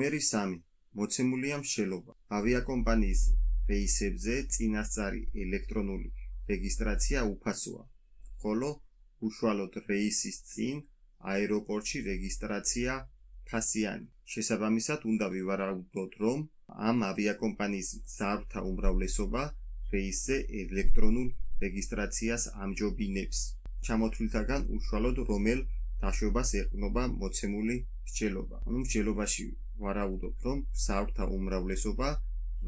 ნომერი 3. მოცემულია მსჯელობა. ავიაკომპანიის რეისებზე წინასწარი ელექტრონული რეგისტრაცია უფასოა, ხოლო უშუალოდ რეისის წინ აეროპორტში რეგისტრაცია ფასიანი. შესაბამისად, უნდა ვივარაუდოთ, რომ ამ ავიაკომპანიის მგზავრთა უმრავლესობა რეისზე ელექტრონულ რეგისტრაციას ამჯობინებს. ჩამოთვლითაგან უშუალოდ რომელ დაშვებას ეყრდნობა მოცემული მსჯელობა. მსჯელობაში ვარაუდობ, რომ მგზავრთა უმრავლესობა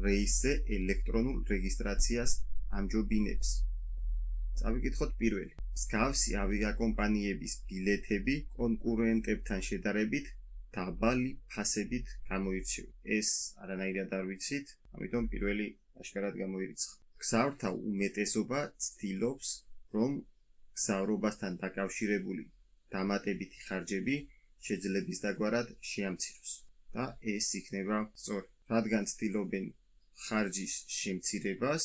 რეისზე ელექტრონულ რეგისტრაციას ამჯობინებს. წავიკითხოთ პირველი. მსგავსი ავიაკომპანიების ბილეთები კონკურენტებთან შედარებით დაბალი ფასებით გამოირჩევა. ეს არანაირად არ ვიცით, ამიტომ პირველი აშკარად გამოირიცხა. მგზავრთა უმეტესობა ცდილობს, რომ მგზავრობასთან დაკავშირებული დამატებითი ხარჯები შეძლებისდაგვარად შეამციროს და ეს იქნება სწორი, რადგან ცდილობენ ხარჯის შემცირებას.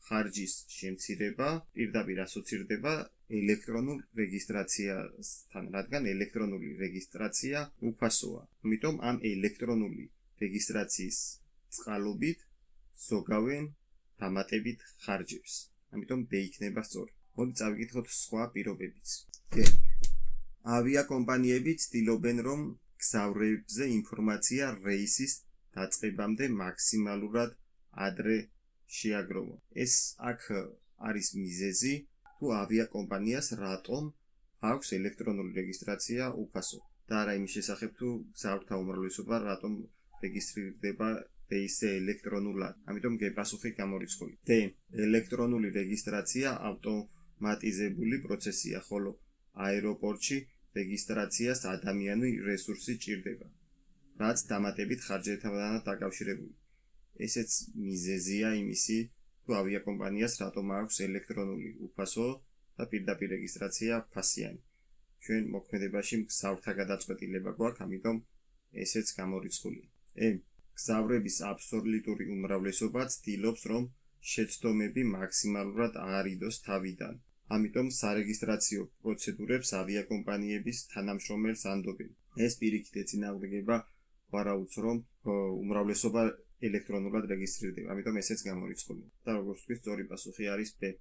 ხარჯის შემცირება პირდაპირ ასოცირდება ელექტრონულ რეგისტრაციასთან, რადგან ელექტრონული რეგისტრაცია უფასოა. ამიტომ ამ ელექტრონული რეგისტრაციის წყალობით ზოგავენ დამატებით ხარჯებს. ამიტომ B იქნება სწორი. მოდი წავიკითხოთ სხვა პირობებიც. ავიაკომპანიები ცდილობენ, რომ მგზავრებზე ინფორმაცია რეისის დაწყებამდე მაქსიმალურად ადრე შეაგროვონ. ეს აქ არის მიზეზი, თუ ავიაკომპანიას რატომ აქვს ელექტრონული რეგისტრაცია უფასო და არა იმის შესახებ, თუ მგზავრთა უმრავლესობა რატომ რეგისტრირდება რეისზე ელექტრონულად. ამიტომ გეპასუხი გამორიცხული. D. ელექტრონული რეგისტრაცია ავტომატიზებული პროცესია, ხოლო აეროპორტში რეგისტრაციას ადამიანური რესურსი ჭირდება, რაც დამატებით ხარჯებთანაა დაკავშირებული. ესეც მიზეზია იმისი, თუ ავიაკომპანიას რატომ აქვს ელექტრონული უფასო და პირდაპირ რეგისტრაცია ფასიანი. ჩვენ მოქმედებაში მგზავრთა გადაწყვეტილება გვაქვს, ამიტომ ესეც გამორიცხულია. მგზავრების აბსოლუტური უმრავლესობა ცდილობს, რომ შეცდომები მაქსიმალურად აღარიდოს თავიდან. ამიტომ სარეგისტრაციო პროცედურებს ავიაკომპანიების თანამშრომელს ანდობენ. ეს პირიქით ეწინააღმდეგება ვარაუდს, რომ უმრავლესობა ელექტრონულად რეგისტრირდება. ამიტომ ესეც გამორიცხულია. და როგორც ვთქვით, სწორი პასუხი არის B.